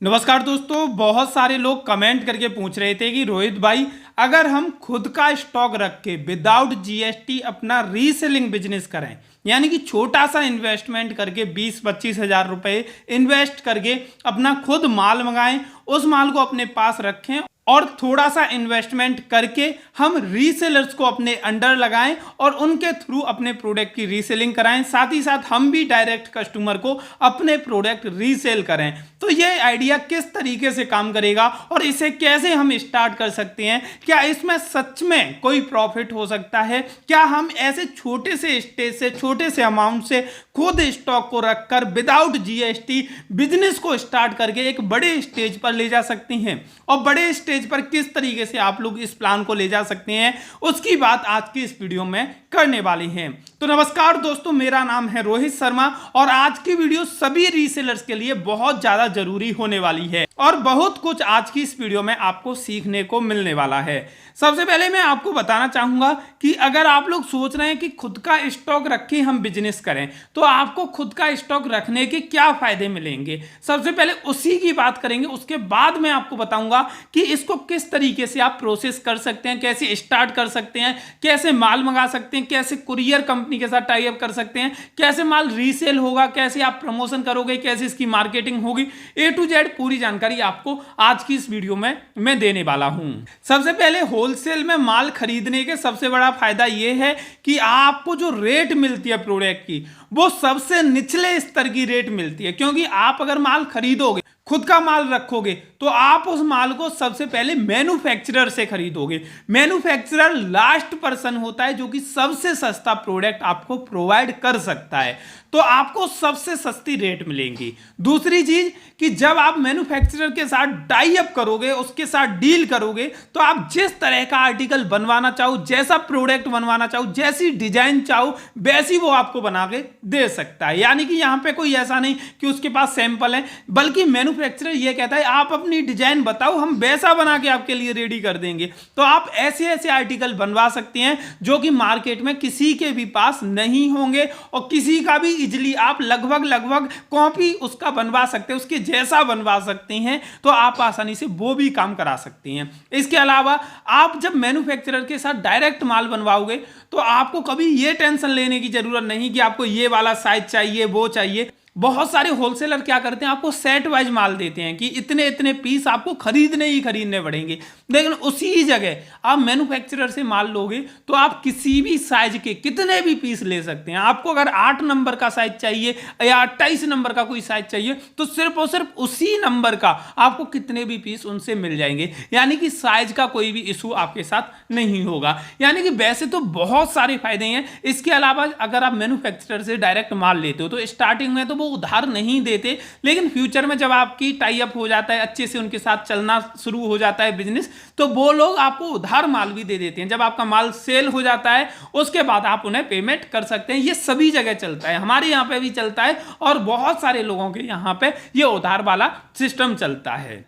नमस्कार दोस्तों, बहुत सारे लोग कमेंट करके पूछ रहे थे कि रोहित भाई, अगर हम खुद का स्टॉक रख के विदाउट जीएसटी अपना रीसेलिंग बिजनेस करें, यानी कि छोटा सा इन्वेस्टमेंट करके 20-25 हज़ार रुपए इन्वेस्ट करके अपना खुद माल मंगाएं, उस माल को अपने पास रखें और थोड़ा सा इन्वेस्टमेंट करके हम रीसेलर्स को अपने अंडर लगाएं और उनके थ्रू अपने प्रोडक्ट की रीसेलिंग कराएं, साथ ही साथ हम भी डायरेक्ट कस्टमर को अपने प्रोडक्ट रीसेल करें। तो ये आइडिया किस तरीके से काम करेगा और इसे कैसे हम स्टार्ट कर सकते हैं, क्या इसमें सच में कोई प्रॉफिट हो सकता है, क्या हम ऐसे छोटे से स्टेज से छोटे से अमाउंट से खुद स्टॉक को रखकर विदाउट जीएसटी बिजनेस को स्टार्ट करके एक बड़े स्टेज पर ले जा सकते हैं, और बड़े स्टेज पर किस तरीके से आप लोग इस प्लान को ले जा सकते हैं, उसकी बात आज की इस वीडियो में करने वाली हैं। तो नमस्कार दोस्तों, मेरा नाम है रोहित शर्मा और आज की वीडियो सभी रीसेलर्स के लिए बहुत ज्यादा जरूरी होने वाली है और बहुत कुछ आज की इस वीडियो में आपको सीखने को मिलने वाला है। सबसे पहले मैं आपको बताना चाहूंगा कि अगर आप लोग सोच रहे हैं कि खुद का स्टॉक रखे हम बिजनेस करें, तो आपको खुद का स्टॉक रखने के क्या फायदे मिलेंगे, सबसे पहले उसी की बात करेंगे। उसके बाद मैं आपको बताऊंगा कि इसको किस तरीके से आप प्रोसेस कर सकते हैं, कैसे स्टार्ट कर सकते हैं, कैसे माल मंगा सकते हैं, कैसे कुरियर कंपनी के साथ टाई अप कर सकते हैं, कैसे माल रीसेल होगा, कैसे आप प्रमोशन करोगे, कैसे इसकी मार्केटिंग होगी, ए टू जेड पूरी जानकारी आपको आज की इस वीडियो में मैं देने वाला हूं। सबसे पहले होलसेल में माल खरीदने के सबसे बड़ा फायदा यह है कि आपको जो रेट मिलती है प्रोडक्ट की, वो सबसे निचले स्तर की रेट मिलती है, क्योंकि आप अगर माल खरीदोगे, खुद का माल रखोगे, तो आप उस माल को सबसे पहले मैन्युफैक्चरर से खरीदोगे। मैन्युफैक्चरर लास्ट पर्सन होता है जो कि सबसे सस्ता प्रोडक्ट आपको प्रोवाइड कर सकता है, तो आपको सबसे सस्ती रेट मिलेंगी। दूसरी चीज कि जब आप मैन्युफैक्चरर के साथ टाई अप करोगे, उसके साथ डील करोगे, तो आप जिस तरह का आर्टिकल बनवाना चाहो, जैसा प्रोडक्ट बनवाना चाहो, जैसी डिजाइन चाहो, वैसी वो आपको बना के दे सकता है। यानी कि यहां पे कोई ऐसा नहीं कि उसके पास सैंपल है, बल्कि मैन्युफैक्चरर ये कहता है आप अपनी डिजाइन बताओ, हम वैसा बना के आपके लिए रेडी कर देंगे। तो आप ऐसे ऐसे आर्टिकल बनवा सकते हैं जो कि मार्केट में किसी के भी पास नहीं होंगे, और किसी का भी इजीली आप लगभग कॉपी उसका बनवा सकते हैं, उसके जैसा बनवा सकते हैं, तो आप आसानी से वो भी काम करा सकते हैं। इसके अलावा आप जब मैन्युफैक्चरर के साथ डायरेक्ट माल बनवाओगे, तो आपको कभी ये टेंशन लेने की जरूरत नहीं कि आपको ये वाला साइज चाहिए, वो चाहिए। बहुत सारे होलसेलर क्या करते हैं, आपको सेट वाइज माल देते हैं कि इतने इतने पीस आपको खरीदने ही खरीदने पड़ेंगे, लेकिन उसी जगह आप मैन्युफैक्चरर से माल लोगे तो आप किसी भी साइज के कितने भी पीस ले सकते हैं। आपको अगर 8 नंबर का साइज चाहिए या 28 नंबर का कोई साइज चाहिए, तो सिर्फ और सिर्फ उसी नंबर का आपको कितने भी पीस उनसे मिल जाएंगे, यानी कि साइज का कोई भी इशू आपके साथ नहीं होगा। यानी कि वैसे तो बहुत सारे फायदे हैं। इसके अलावा अगर आप मैन्युफैक्चरर से डायरेक्ट माल लेते हो, तो स्टार्टिंग में तो उधार नहीं देते, लेकिन फ्यूचर में जब आपकी टाई अप हो जाता है, अच्छे से उनके साथ चलना शुरू हो जाता है बिजनेस, तो वो लोग आपको उधार माल भी दे देते हैं। जब आपका माल सेल हो जाता है, उसके बाद आप उन्हें पेमेंट कर सकते हैं। ये सभी जगह चलता है, हमारे यहाँ पे भी चलता है और बहुत सारे लोगों के यहाँ पे ये उधार वाला सिस्टम चलता है।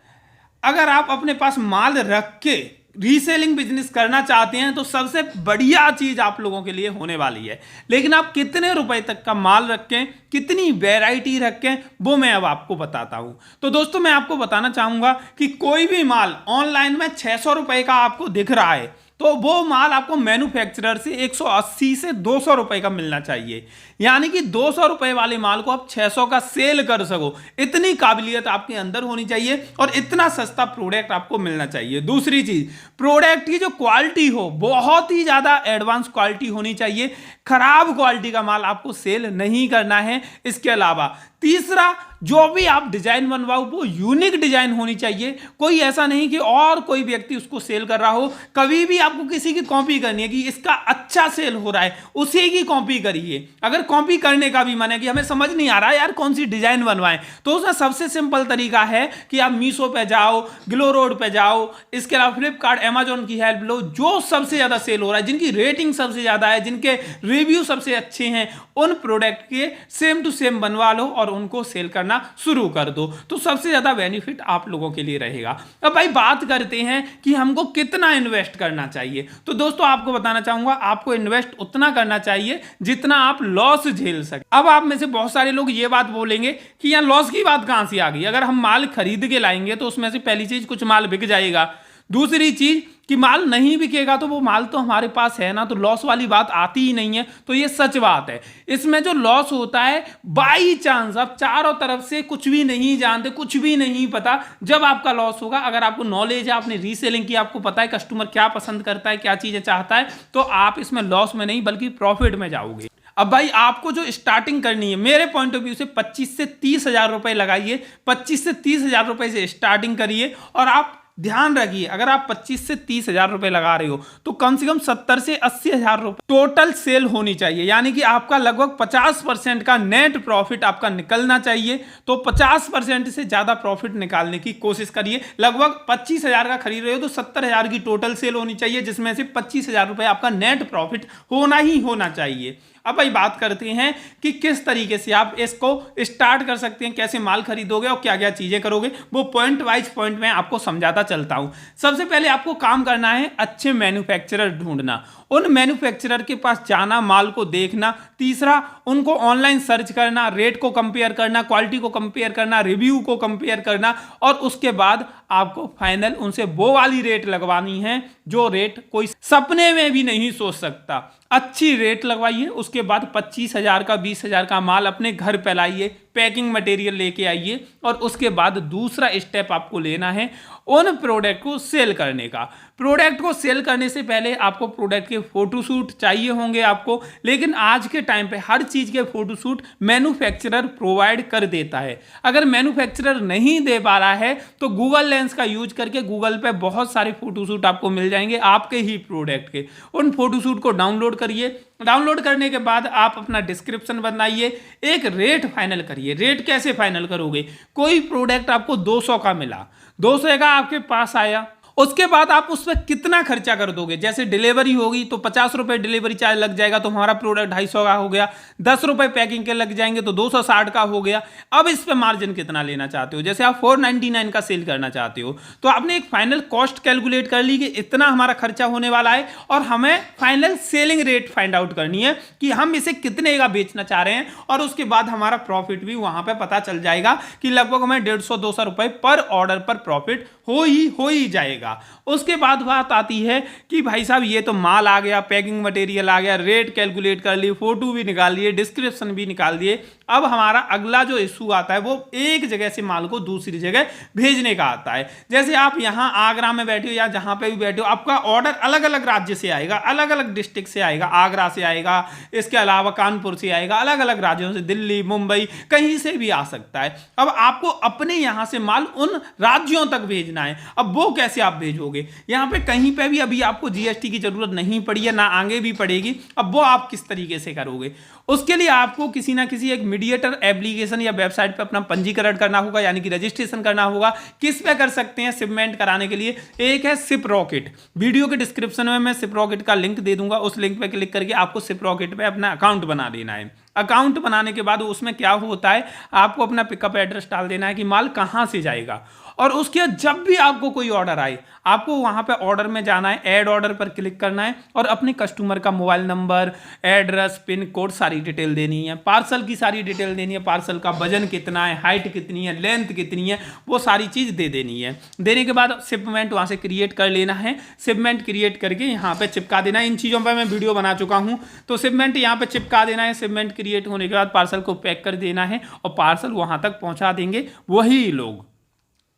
अगर आप अपने पास माल रख के रीसेलिंग बिजनेस करना चाहते हैं, तो सबसे बढ़िया चीज आप लोगों के लिए होने वाली है, लेकिन आप कितने रुपए तक का माल रखें, कितनी वैरायटी रखें, वो मैं अब आपको बताता हूं। तो दोस्तों, मैं आपको बताना चाहूंगा कि कोई भी माल ऑनलाइन में 600 रुपए का आपको दिख रहा है, तो वो माल आपको मैन्युफैक्चरर से 180 से 200 रुपए का मिलना चाहिए। यानी कि 200 रुपए वाले माल को आप 600 का सेल कर सको, इतनी काबिलियत आपके अंदर होनी चाहिए और इतना सस्ता प्रोडक्ट आपको मिलना चाहिए। दूसरी चीज, प्रोडक्ट की जो क्वालिटी हो, बहुत ही ज्यादा एडवांस क्वालिटी होनी चाहिए। खराब क्वालिटी का माल आपको सेल नहीं करना है। इसके अलावा तीसरा, जो भी आप डिजाइन बनवाओ वो यूनिक डिजाइन होनी चाहिए। कोई ऐसा नहीं कि और कोई व्यक्ति उसको सेल कर रहा हो। कभी भी आपको किसी की कॉपी करनी है कि इसका अच्छा सेल हो रहा है, उसी की कॉपी करिए। अगर कॉपी करने का भी मन है कि हमें समझ नहीं आ रहा यार कौन सी डिजाइन बनवाएं, तो उसका सबसे सिंपल तरीका है कि आप मीशो पे जाओ, ग्लो रोड पे जाओ, इसके अलावा फ्लिपकार्ट, अमेजोन की हेल्प लो। जो सबसे ज्यादा सेल हो रहा है, जिनकी रेटिंग सबसे ज्यादा है, जिनके रिव्यू सबसे अच्छे हैं, उन प्रोडक्ट के सेम टू सेम बनवा लो और और उनको सेल करना शुरू कर दो, तो सबसे ज्यादा बेनिफिट आप लोगों के लिए रहेगा। अब भाई बात करते हैं कि हमको कितना इन्वेस्ट करना चाहिए। तो दोस्तों आपको बताना चाहूंगा, आपको इन्वेस्ट उतना करना चाहिए जितना आप लॉस झेल सके। अब आप में से बहुत सारे लोग ये बात बोलेंगे कि यार लॉस की बात कहां से आ गई, अगर हम माल खरीद के लाएंगे तो उसमें से पहली चीज कुछ माल बिक जाएगा, दूसरी चीज कि माल नहीं बिकेगा तो वो माल तो हमारे पास है ना, तो लॉस वाली बात आती ही नहीं है। तो ये सच बात है। इसमें जो लॉस होता है बाई चांस, आप चारों तरफ से कुछ भी नहीं जानते, कुछ भी नहीं पता, जब आपका लॉस होगा। अगर आपको नॉलेज है, आपने रीसेलिंग की, आपको पता है कस्टमर क्या पसंद करता है, क्या चीजें चाहता है, तो आप इसमें लॉस में नहीं बल्कि प्रॉफिट में जाओगे। अब भाई आपको जो स्टार्टिंग करनी है मेरे पॉइंट ऑफ व्यू से 25 से 30 हजार रुपए लगाइए, 25 से 30 हजार रुपए से स्टार्टिंग करिए। और आप ध्यान रखिए, अगर आप 25 से 30 हजार रुपए लगा रहे हो तो कम से कम 70 से 80 हजार रुपए टोटल सेल होनी चाहिए, यानी कि आपका लगभग 50% का नेट प्रॉफिट आपका निकलना चाहिए। तो 50% से ज्यादा प्रॉफिट निकालने की कोशिश करिए। लगभग 25 हजार का खरीद रहे हो तो 70 हजार की टोटल सेल होनी चाहिए, जिसमें से 25 हजार रुपए आपका नेट प्रॉफिट होना ही होना चाहिए। अब भाई बात करते हैं कि किस तरीके से आप इसको स्टार्ट कर सकते हैं, कैसे माल खरीदोगे और क्या क्या चीजें करोगे, वो पॉइंट वाइज पॉइंट में आपको समझाता चलता हूं। सबसे पहले आपको काम करना है अच्छे मैन्युफैक्चरर ढूंढना, उन मैन्युफैक्चरर के पास जाना, माल को देखना। तीसरा, उनको ऑनलाइन सर्च करना, रेट को कंपेयर करना, क्वालिटी को कंपेयर करना, रिव्यू को कंपेयर करना, और उसके बाद आपको फाइनल उनसे वो वाली रेट लगवानी है जो रेट कोई सपने में भी नहीं सोच सकता। अच्छी रेट लगवाइए, उसके बाद 25 हजार का 20 हजार का माल अपने घर पे लाइए, पैकिंग मटेरियल लेके आइए, और उसके बाद दूसरा स्टेप आपको लेना है उन प्रोडक्ट को सेल करने का। प्रोडक्ट को सेल करने से पहले आपको प्रोडक्ट के फोटोशूट चाहिए होंगे आपको, लेकिन आज के टाइम पे हर चीज के फोटोशूट मैन्युफैक्चरर प्रोवाइड कर देता है। अगर मैन्युफैक्चरर नहीं दे पा रहा है तो गूगल लेंस का यूज करके गूगल पे बहुत सारे फोटोशूट आपको मिल जाएंगे आपके ही प्रोडक्ट के। उन फोटोशूट को डाउनलोड करिए, डाउनलोड करने के बाद आप अपना डिस्क्रिप्शन बनाइए, एक रेट फाइनल करिए। रेट कैसे फाइनल करोगे, कोई प्रोडक्ट आपको 200 का मिला, 200 का आपके पास आया, उसके बाद आप उस पर कितना खर्चा कर दोगे। जैसे डिलीवरी होगी तो 50 रुपए डिलीवरी चार्ज लग जाएगा, तो हमारा प्रोडक्ट 250 का हो गया। 10 रुपए पैकिंग के लग जाएंगे तो 260 का हो गया। अब इस पे मार्जिन कितना लेना चाहते हो, जैसे आप 499 का सेल करना चाहते हो तो आपने एक फाइनल कॉस्ट कैलकुलेट कर ली कि इतना हमारा खर्चा होने वाला है, और हमें final selling rate find out करनी है कि हम इसे कितने का बेचना चाह रहे हैं, और उसके बाद हमारा प्रॉफिट भी वहां पर पता चल जाएगा कि लगभग हमें 150-200 रुपए पर ऑर्डर पर प्रॉफिट हो ही जाएगा। उसके बाद बात आती है कि भाई साहब ये तो माल आ गया, पैकिंग मटेरियल आ गया, रेट कैलकुलेट कर लिए, फोटो भी निकाल लिए, डिस्क्रिप्शन भी निकाल दिए। अब हमारा अगला जो इशू आता है वो एक जगह से माल को दूसरी जगह भेजने का आता है। जैसे आप यहां आगरा में बैठे हो या जहां पे भी बैठे हो, आपका ऑर्डर अलग अलग राज्य से आएगा, अलग अलग डिस्ट्रिक्ट से आएगा, आगरा से आएगा, इसके अलावा कानपुर से आएगा, अलग अलग राज्यों से, दिल्ली, मुंबई, कहीं से भी आ सकता है। अब आपको अपने यहां से माल उन राज्यों तक भेजना है। अब वो कैसे आप भेजोगे, यहां पे कहीं पे भी अभी आपको जीएसटी की जरूरत नहीं पड़ी है, ना आगे भी पड़ेगी। अब वो आप किस तरीके से करोगे, उसके लिए आपको किसी ना किसी एक मीडिएटर एप्लीकेशन या वेबसाइट पे अपना पंजीकरण करना होगा, यानी कि रजिस्ट्रेशन करना होगा। किस पे कर सकते हैं शिपमेंट कराने के लिए, एक है सिप रॉकेट। वीडियो के डिस्क्रिप्शन में मैं सिप रॉकेट का लिंक दे दूंगा, उस लिंक पे क्लिक करके आपको सिप रॉकेट पे अपना अकाउंट बना देना है। अकाउंट बनाने के बाद उसमें क्या होता है, आपको अपना पिकअप एड्रेस डाल देना है कि माल कहां से जाएगा, और उसके जब भी आपको कोई ऑर्डर आए आपको वहां पे ऑर्डर में जाना है, ऐड ऑर्डर पर क्लिक करना है, और अपने कस्टमर का mobile number, address, pin code, सारी डिटेल देनी है। पार्सल की सारी डिटेल देनी है, पार्सल का वजन कितना है, हाइट कितनी है, लेंथ कितनी है, वो सारी चीज दे देनी है। देने के बाद शिपमेंट वहां से क्रिएट कर लेना है। शिपमेंट क्रिएट करके यहाँ पे चिपका देना है। इन चीजों पर मैं वीडियो बना चुका हूँ, तो शिपमेंट यहाँ पे चिपका देना है। शिपमेंट क्रिएट होने के बाद पार्सल को पैक कर देना है, और पार्सल वहां तक पहुंचा देंगे वही लोग।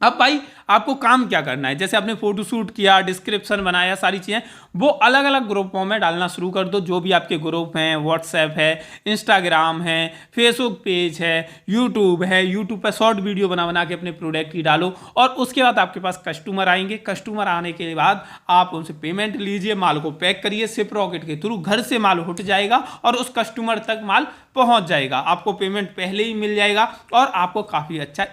अब भाई आपको काम क्या करना है, जैसे आपने फोटोशूट किया, डिस्क्रिप्शन बनाया, सारी चीजें वो अलग अलग ग्रुपों में डालना शुरू कर दो। जो भी आपके ग्रुप हैं, व्हाट्सएप है, इंस्टाग्राम है, फेसबुक पेज है, यूट्यूब है, यूट्यूब पर शॉर्ट वीडियो बना के अपने प्रोडक्ट की डालो। और उसके बाद आपके पास कस्टमर आएंगे, कस्टमर आने के बाद आप उनसे पेमेंट लीजिए, माल को पैक करिए, सिप रॉकेट के थ्रू घर से माल उठ जाएगा और उस कस्टमर तक माल पहुंच जाएगा। आपको पेमेंट पहले ही मिल जाएगा और आपको काफी अच्छा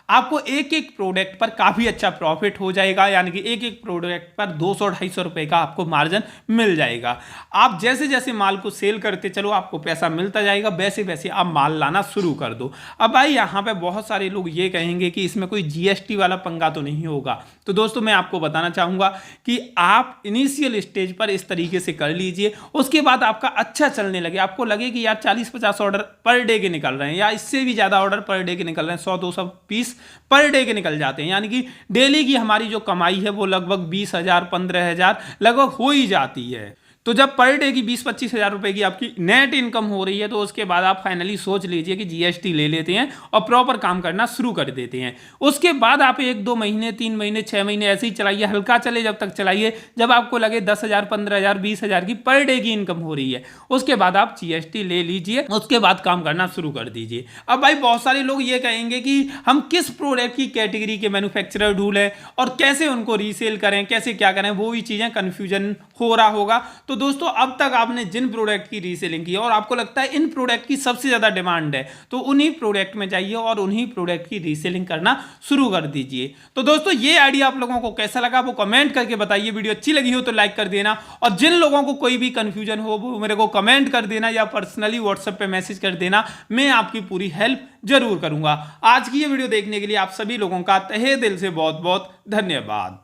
आपको एक एक प्रोडक्ट पर काफ़ी अच्छा प्रॉफिट हो जाएगा, यानी कि एक एक प्रोडक्ट पर 200-250 रुपए का आपको मार्जिन मिल जाएगा। आप जैसे जैसे माल को सेल करते चलो आपको पैसा मिलता जाएगा, वैसे वैसे आप माल लाना शुरू कर दो। अब भाई यहाँ पे बहुत सारे लोग ये कहेंगे कि इसमें कोई जीएसटी वाला पंगा तो नहीं होगा। तो दोस्तों मैं आपको बताना चाहूँगा कि आप इनिशियल स्टेज पर इस तरीके से कर लीजिए, उसके बाद आपका अच्छा चलने लगे, आपको लगे कि यार 40-50 ऑर्डर पर डे के निकल रहे हैं या इससे भी ज़्यादा ऑर्डर पर डे के निकल रहे हैं, 100-200 पीस पर डे के निकल जाते हैं, यानी कि डेली की हमारी जो कमाई है वो लगभग 20,000 15,000 लगभग हो ही जाती है। तो जब पर डे की 20-25 हज़ार रुपए की आपकी नेट इनकम हो रही है तो उसके बाद आप फाइनली सोच लीजिए कि जीएसटी ले लेते हैं और प्रॉपर काम करना शुरू कर देते हैं। उसके बाद आप 1-2 महीने 3 महीने 6 महीने ऐसे ही चलाइए, हल्का चले जब तक चलाइए जब आपको लगे 10,000 15,000 20,000 की पर डे की इनकम हो रही है, उसके बाद आप जीएसटी ले लीजिए, उसके बाद काम करना शुरू कर दीजिए। अब भाई बहुत सारे लोग ये कहेंगे कि हम किस प्रोडक्ट की कैटेगरी के मैन्युफैक्चरर ढूंढें और कैसे उनको रीसेल करें, कैसे क्या करें, वो भी चीज़ें कन्फ्यूजन हो रहा होगा। तो दोस्तों अब तक आपने जिन प्रोडक्ट की रीसेलिंग की और आपको लगता है इन प्रोडक्ट की सबसे ज्यादा डिमांड है, तो उन्हीं प्रोडक्ट में जाइए और उन्हीं प्रोडक्ट की रीसेलिंग करना शुरू कर दीजिए। तो दोस्तों ये आइडिया आप लोगों को कैसा लगा वो कमेंट करके बताइए। वीडियो अच्छी लगी हो तो लाइक कर देना, और जिन लोगों को कोई भी कंफ्यूजन हो वो मेरे को कमेंट कर देना या पर्सनली व्हाट्सएप पे मैसेज कर देना, मैं आपकी पूरी हेल्प जरूर करूंगा। आज की ये वीडियो देखने के लिए आप सभी लोगों का तहे दिल से बहुत बहुत धन्यवाद।